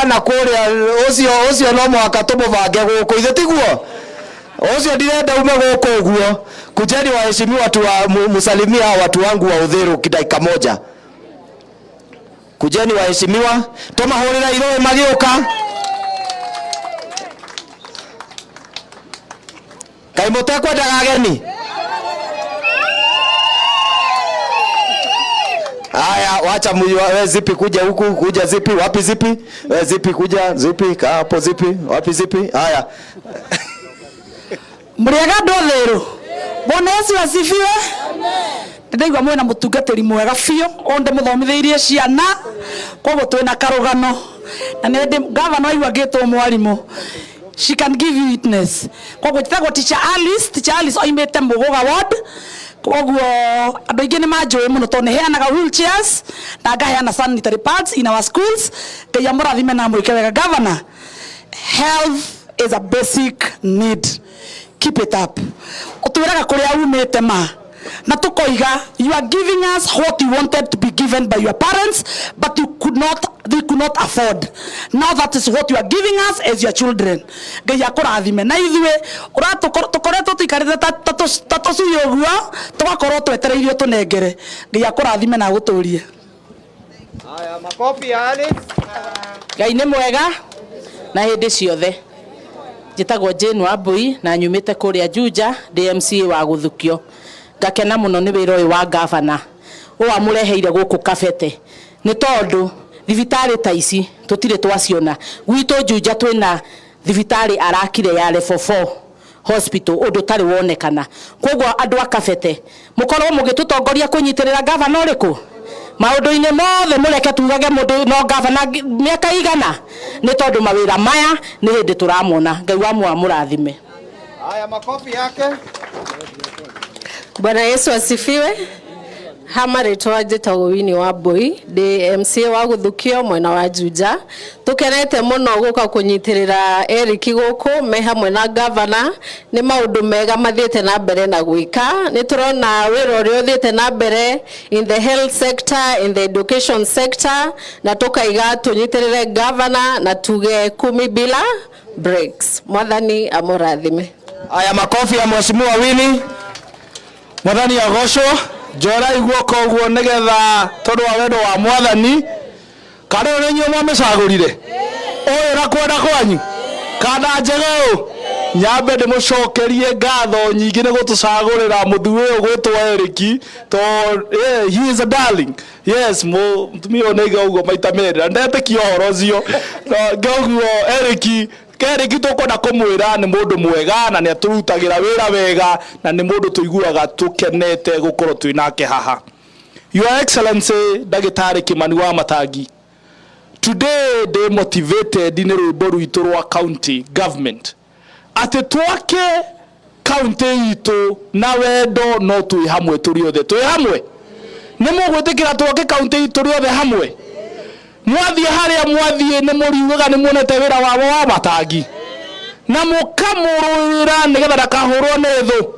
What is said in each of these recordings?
na kuria ucio no mwaka tumubange guku ithe tiguo ucio ndirenda ume guku uguo. Kujeni waheshimiwa watu wa musalimia watu wangu wa Uthiru dakika moja. Kujeni waheshimiwa, tumahurira iroe magiuka. Kai mutekwa ndagageni. Haya, wacha wewe zipi kuja huku, kuja zipi, wapi zipi? Wewe zipi kuja, zipi hapo zipi, wapi zipi? Haya. Muriaga Uthiru. Bwana Yesu asifiwe. Amen. Ndaigwa mwena mutungatiri mwega biu, onde muthomitheirie ciana. Koguo twina karugano. Na nende governor aigua ngitwo mwarimu. She can give you witness. Koguo titagwo Teacher Alice oimete Muguga ward. Koguo andu aingi ni manjui muno to ne heanaga wheelchairs na ngaheana sanitary pads in our schools. Ngai amurathime na mwike wega governor. Health is a basic need. Keep it up. Utwiraga kuria umete ma na tukoiga you are giving us what you wanted to be given by your parents, but they could not afford. Now that is what you are giving us as your children. Ngai akurathime na ithwe uratukoretwo tuikarite tatucu yoguo tugakorwo twetereirio tunengere. Ngai akurathime na guturie. Aya makofi Alice. Ngai ni mwega na hindi ciothe. Njitagwo Jane Wambui na nyumite kuria Juja DMC wa Guthukio. Ngakena muno ni wira uyu wa governor o amureheire guku Kabete ni tondu thibitari ta ici tutire twaciona gwitu Juja twina thibitari arakire ya level 4 hospital undu tari wonekana. Koguo andu a Kabete mukorwo mugitutongoria kunyitirira governor riku maundu-ini mothe mureke tugage mundu no governor miaka igana ni tondu mawira maya ni hindi turamona. Ngai wa murathime. Haya makofi yake. Bwana Yesu asifiwe. Hamaritwa njitagwo Winnie Wambui DMC wa Guthukio mwena wa Juja. Tukenete muno guka kunyitirira Eric guku me hamwe na governor. Ni maundu mega mathiete na mbere na gwika. Ni turona wira uri uthiete na mbere in the health sector, in the education sector, na tukaiga tunyitirire governor na tuge 10 bila breaks. Mwathani amurathime. Aya makofi ya mheshimiwa Winnie. Mwathani agocwo njora iguoko guo nigetha tondu wa wendo wa mwathani kana ni nyuo mwamicagurire uyu na kwenda kwanyu kana njegeu nyambe ndimucokerie ngatho nyingi ni gutucagurira muthuuri uyu gwitwa Eric to he is a darling. Yes mutumia onaiga uguo maita meri ndete kihoro cio ngoguo Eric Eric tukwenda kumwira ni mundu mwega na ni aturutagira wira wega na ni mundu tuiguaga tukenete gukorwo twinake haha. Your Excellency Dagitari Kimani wa Matangi, today they motivated in rwimbo rwitu rwa county government ati twake county itu na wendo no twi hamwe turi othe twi hamwe ni mugwitikira twake county itu ri othe hamwe mwathie haria mwathie ni muriugaga ni muonete wira wabo wa Matangi na mukamurwira nigetha ndakahurwo ni thu.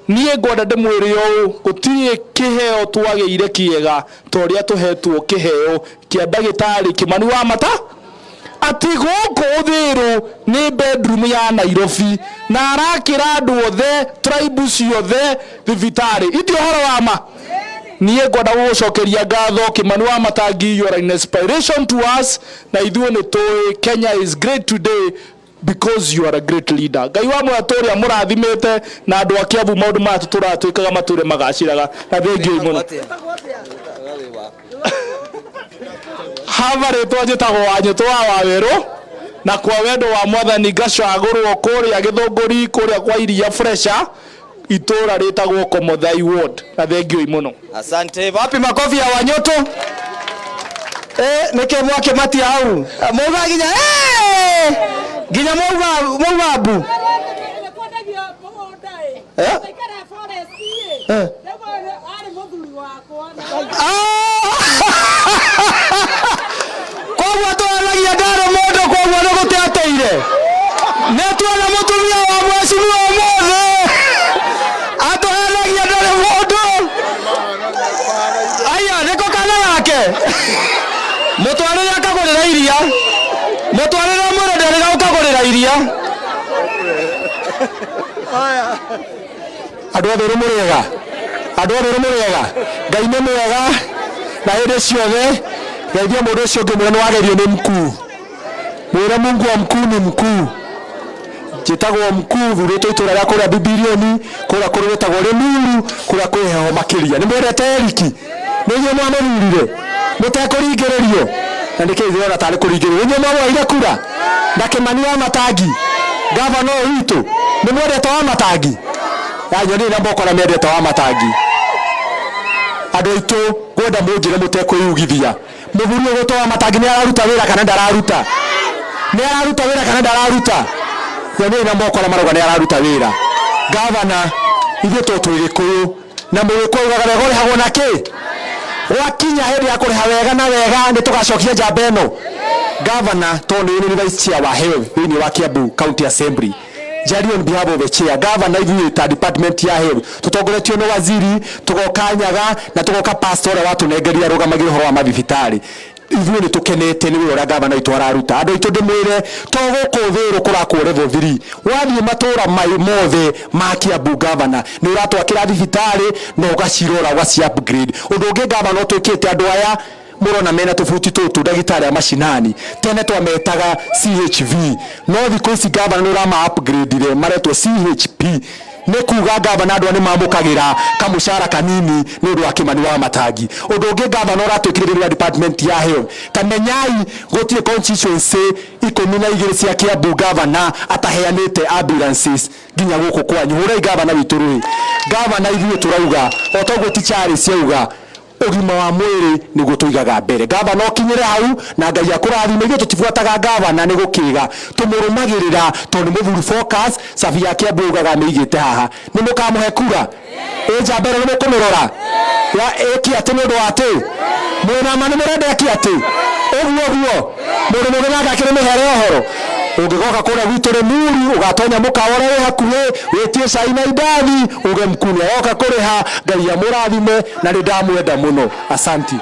Nie ngwenda ndimwire u gutiri kiheo twageire kiega toria tuhetwo kiheo kia Dagitari Kimani wa Matangi ati guku Uthiru ni bedroom ya Nairobi na arakira andu othe tribes ciothe thibitari iti horo wa ma. Nie ngwenda gucokeria ngatho Kimani wa Matangi, you are an inspiration to us na ithuĩ ni tũĩ Kenya is great today because you are a great leader. Ngai wa mwatũria mũrathimĩte na andũ a Kiambu maũndũ maya tũratwĩkaga matũre magaciraga na thengiũ mũno. Hava rĩtwa njĩtagwo Wanyũtũ wa Wawerũ na kwa wendo wa mwathani ngacagũrwo kũrĩa Gĩthũngũri kũrĩa kwa iria fresha itura ritagwo Komothai ward na thengiũ mũno. Asante. Wapi makofi ya Wanyũtũ? Nike mwake mati hau muga ginya ginya muga bu kwa watu wanagia ndaro modo kwa wana guteateire netu na mutumia wa mheshimiwa mothe atohanagia ndaro modo aya niko kana yake mutwarire akagurira iria mutwarire mwire nderiga ukagurira iria andu othe rumuriega Ngai nĩ mwega na hĩndĩ ciothe geithia mũndũ ũcio ũngĩ mwĩra nĩwagerio nĩ mkuu mwĩra Mungu wa mkuu ni mkuu njĩtagwo mkuu thurĩtwo itũra rĩa kũrĩa Bibilioni kũrĩa kũrĩtagwo Limuru kũrĩa kwĩ heho makĩria nĩ mwendete Eriki nĩ inyuĩ mwamũthurire mũtekũringĩrĩrio na nĩkĩ ndĩrona tarĩ kũringĩrĩrio nĩ mwamũheire kura na Kĩmani wa Matangi gavana ũyũ witũ nĩ mwendete wa Matangi nyoni na mboko na mwendete wa Matangi andũ aitũ gwenda mũnjĩre mũtekwĩyugithia mũthuri ũgũtwa wa Matangi nĩ araruta wĩra kana ndararuta nyoni na mboko na maroga nĩ araruta wĩra gavana ithuĩ tũtũ Gĩkũyũ na mũgĩkũyũ ugaga wega ũrĩhagwo na kĩ wakinya hĩndĩ ya kũrĩha wega na wega nĩ tũgacokia njamba ĩno gavana tondũ nĩ vice chair wa health thĩinĩ wa Kiambu County Assembly Jari on behalf of the chair governor ithuĩ ta department ya health tutongoretio nĩ waziri tugoka Nyaga na tugoka pastor watu nengeria rugamagĩra ũhoro wa mathibitarĩ ithuĩ nĩ tukenete nĩ wĩra gavana itũ araruta andũ aitũ ndĩmwĩre to gũkũ thĩrũ kũrakwo level 3 wathiĩ matũra mothe ma Kiambu gavana nĩ ũratwakĩra thibitarĩ na ũgacirora ũgaci upgrade ũndũ ũngĩ gavana ũtwĩkĩte andũ aya murona mena tufuti tutu ndagitari ya mashinani tene twametaga CHV no thikũ ici gavana nĩ ũrama upgrade ile maretwo CHP nĩ kuga gavana andũ nĩ mamũkagĩra kamushara kanini nĩ ũndũ wa Kĩmani wa Matangi ũndũ ũngĩ gavana ũratwĩkĩrĩria department ya health kamenyai gũtirĩ constituency 12 cia Kiambu gavana ataheanĩte ambulances nginya gũkũ kwanyu hũrai gavana witũ rũĩ gavana ithuĩ tũrauga o toguo tichari ciauga ũgima wa mwĩrĩ nĩ gũtũigaga mbere gavana okinyire hau na Ngai akũrathime ithuĩ tũtibuataga gavana nĩ gũkĩga tũmũrũmagĩrĩra tondũ mũthuri focus sabi ya Kiambu ugaga mĩigĩte haha nĩ mũkamũhe kura njamba ĩno nĩ mũkũmĩrora ĩki atĩ nĩ ũndũ wa atĩ mwĩna ma nĩ mũrenda ĩki atĩ ũguo mũndũ mũgĩ nake akĩrĩ mĩhere ũhoro ũngĩgoka kũrĩa gwitũ Limuru ũgatonya mũkawa ũrĩa wĩ hakuhĩ wĩtie cai na indathi uge mkuu nĩ oka kũrĩha Ngai amũrathime na nĩ ndamwenda mũno asanti